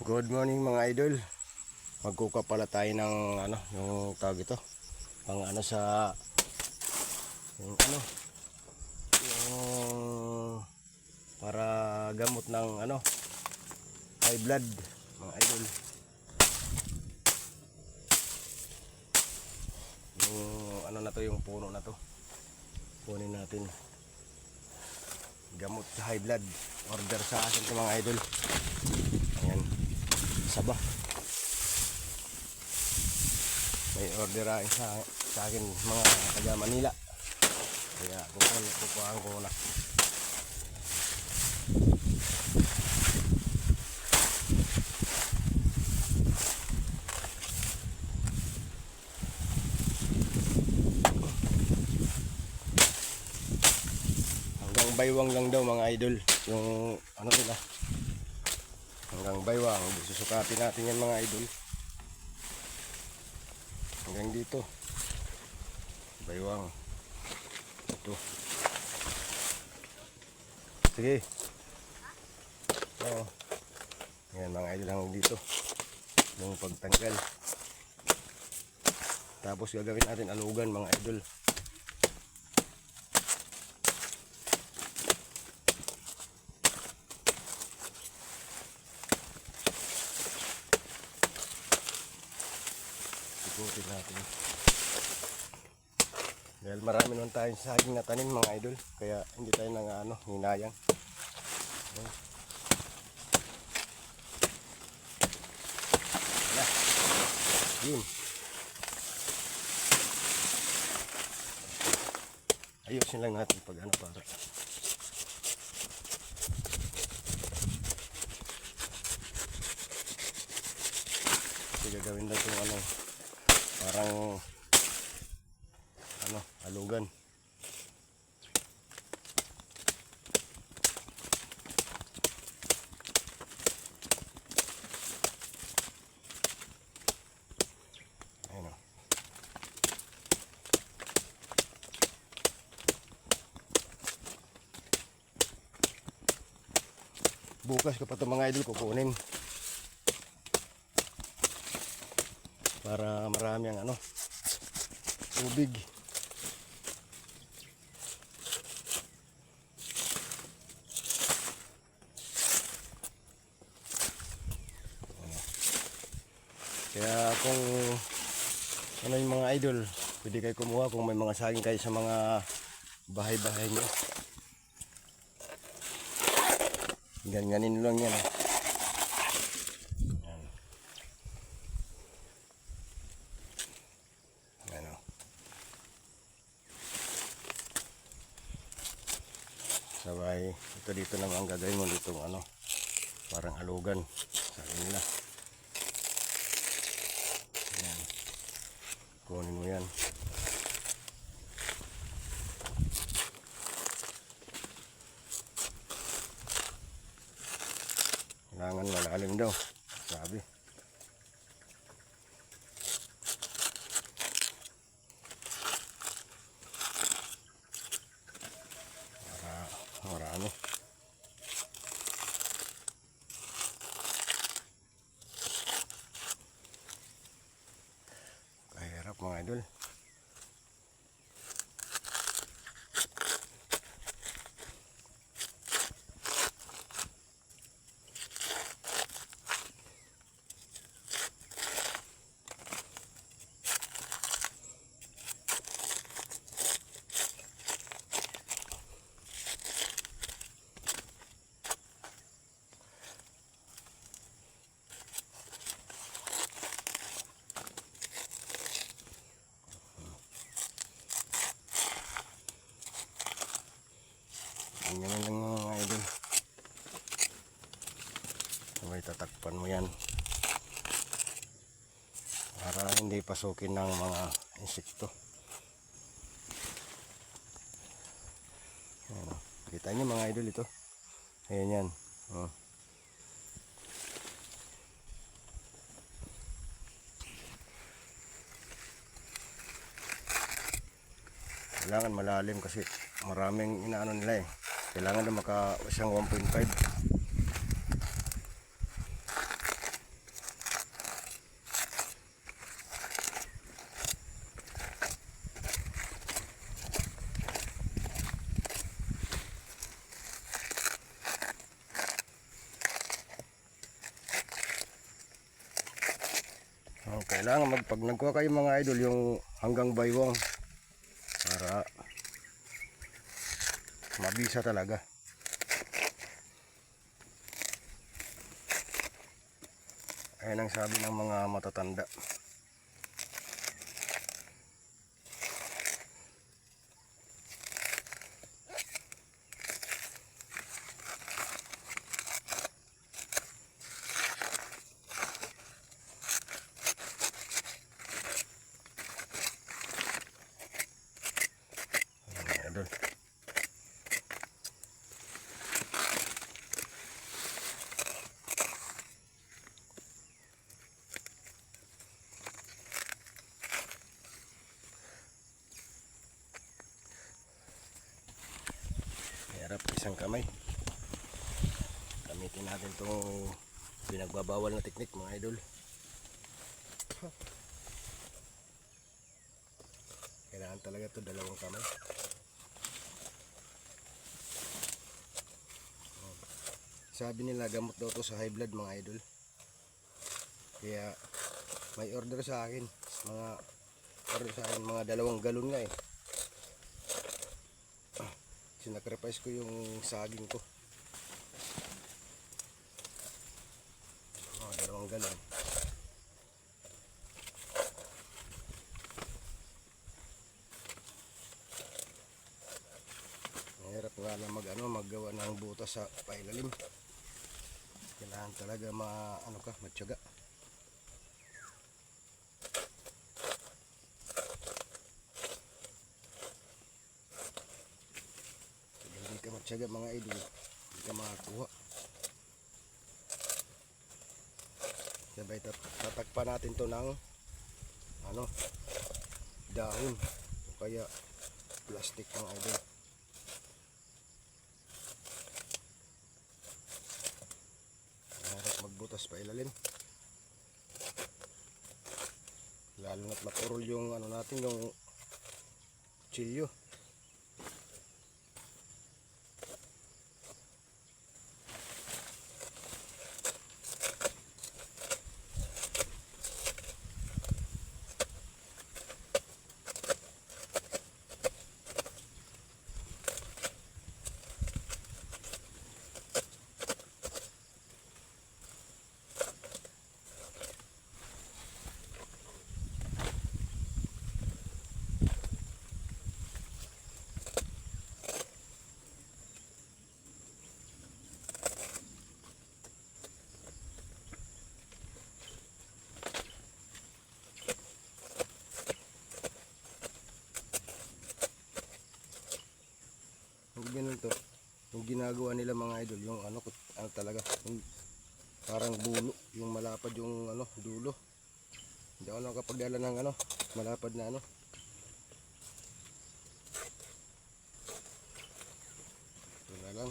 Good morning mga idol. Magkuka pala tayo ng yung tawag ito. Pang sa yung yung para gamot ng high blood mga idol. Yung na to, yung puno na to. Kunin natin. Gamot sa high blood. Order sa akin to mga idol. Ayan. Saba. May orderain sa akin mga taga Manila. Kaya kukuhaan ko na. Hanggang baywang lang daw mga idol. Yung nila. Hanggang baywang. Susukatin natin yan mga idol. Hanggang dito baywang ito. Sige. Yan mga idol, hanggang dito yung pagtanggal. Tapos gagawin natin alugan mga idol. Ikutin natin. Dahil marami naman tayong saging na tanim mga idol, kaya hindi tayo nang hinayang. Wala. Yun. Ayusin lang natin pag para. Kasi gagawin natin yung parang alugan. Ayun o. Bukas ko pa ito mga idol kukunin para marami ang tubig. Kaya kung yung mga idol, pwede kayo kumuha kung may mga saging kayo sa mga bahay-bahay nyo. Ganyanin lang yan. Yan. Sabay, ito dito naman ang gagawin mo dito parang alugan sa nila. Yan. Kunin mo yan. Kailangan malalim daw, sabi. Marami. Kahirap mga idol. Ganyan lang mga idol. Sabay tatakpan mo yan para hindi pasukin ng mga insekto. Ayan, kita nyo mga idol ito. Ayan yan. Kailangan malalim kasi maraming nila Kailangan na maka isang 1.5. Kailangan pag nagkuha kayo mga idol yung hanggang baywang para mabisa talaga. Ayan ang sabi ng mga matatanda. Idol. Hirap isang kamay. Gamitin natin itong pinagbabawal na teknik mga idol. Kailangan talaga ito dalawang kamay. Sabi nila gamot daw to sa high blood mga idol. Kaya may order sa akin. Mga 2 galon nga eh. Sinacrifice ko yung saging ko. Mga 2 galon. Mahirap nga na maggawa ng butas sa pailalim. Kailangan talaga matyaga. Pag hindi ka matyaga mga idol, hindi ka makakuha. Sabay tatakpan natin to ng dahon o kaya plastic mga idol. Magbutas pa ilalim, lalo na't mapurol yung natin yung chilyo. Ganito yung ginagawa nila mga idol, yung talaga yung parang bulo, yung malapad yung dulo. Hindi ako nakapagdala ng malapad na ito na lang.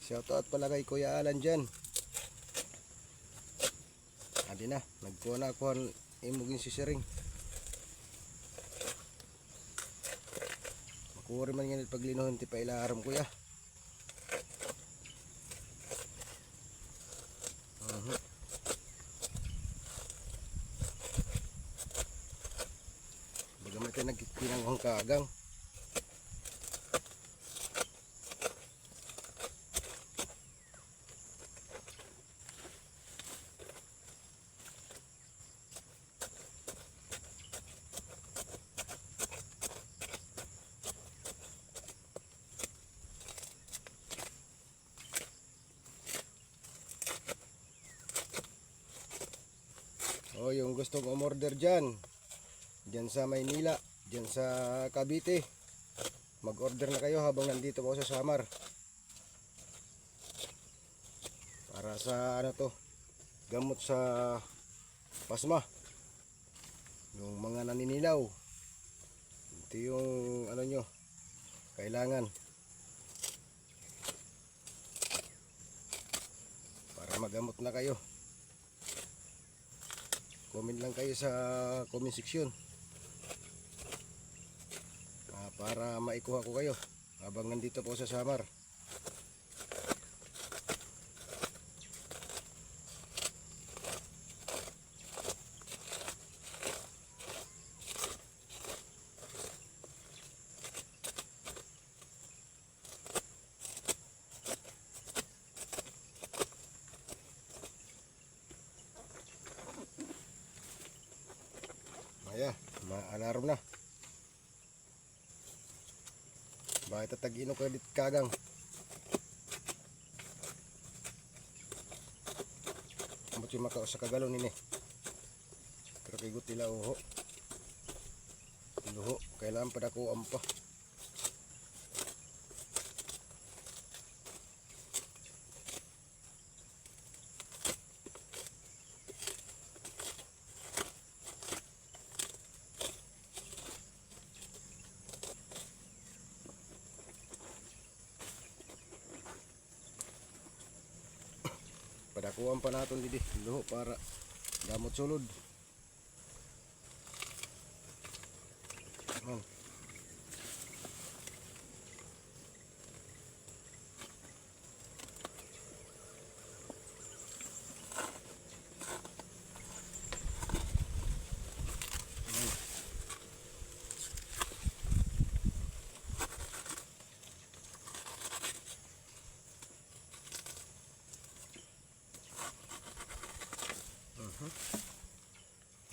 Shoutout pala kay Kuya Alan dyan. Adi na, nagkuha na ako ng imugin si Siring. Makuha rin man nga paglinohon ti pa ilaharam kuya. Bagamat tayo nagkikinang kagang. O yung gustong umorder dyan sa Maynila, dyan sa Cavite, mag-order na kayo habang nandito po sa Samar. Para sa gamot sa pasma, yung mga naninilaw. Ito yung nyo kailangan para magamot na kayo. Comment lang kayo sa comment section para maikuha ko kayo habang nandito po sa Samar. Ayan, ma-alarm na. Bakit tatag-ino ka dit kagang? Amot yung makaos sa kagalon nini. Pero kay gutila uho. Luho, kailangan pa dako ampa. Padakuan pa naton didi luho para gamot sulod. Man.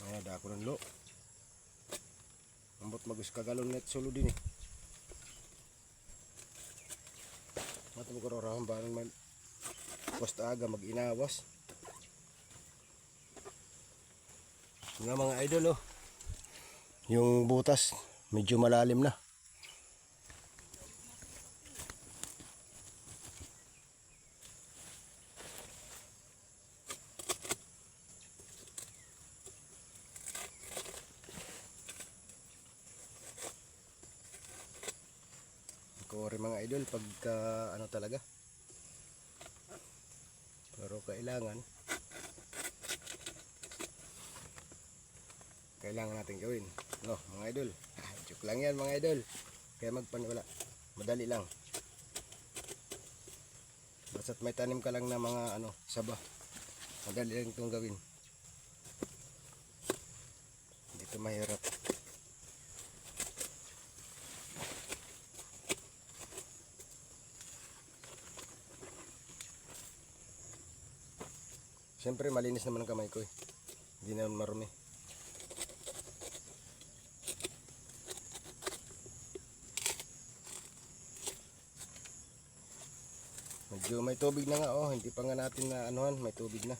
Ayan, dako ng lo. Ambot magus kagalon net solo din eh. Mata mo karorahan ba man posta aga mag-inawas. Nga mga idol oh. Yung butas medyo malalim na. Kore mga idol pagka ano talaga, pero kailangan natin gawin no mga idol. Joke lang yan mga idol, kaya magpaniwala madali lang, basta't may tanim ka lang na mga ano saba, madali lang itong gawin, hindi ito mahirap. Siyempre malinis naman ang kamay ko eh. Hindi naman marumi. Medyo may tubig na nga oh. Hindi pa nga natin na anuhan. May tubig na.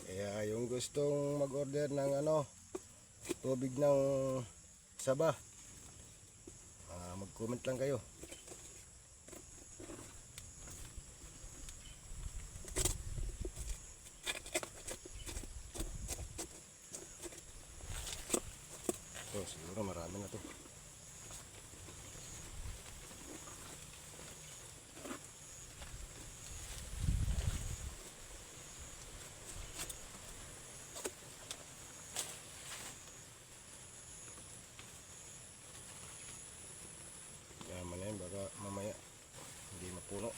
Kaya yung gustong mag-order ng ano, tubig ng Saba, mag-comment lang kayo. Ito siguro marami na to. Yaman yan, baka mamaya hindi mapuno.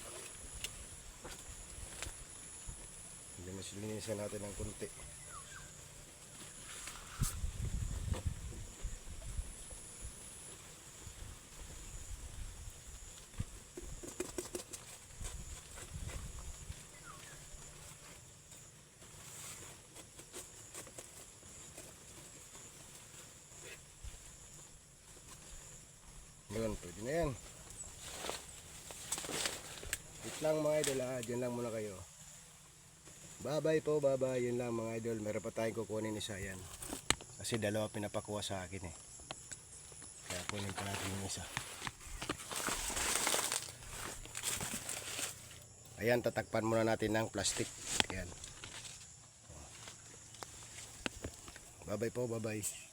Linis-linisan natin ng kunti. Yun, pwede na yan. Wait lang mga idol ha, dyan lang muna kayo. Bye bye po, bye bye. Yun lang mga idol, meron pa tayong kukunin isa yan. Kasi dalawa pinapakuha sa akin eh. Kaya kunin pa natin yung isa. Ayan, tatakpan muna natin ng plastic. Ayan. Bye bye po, bye bye.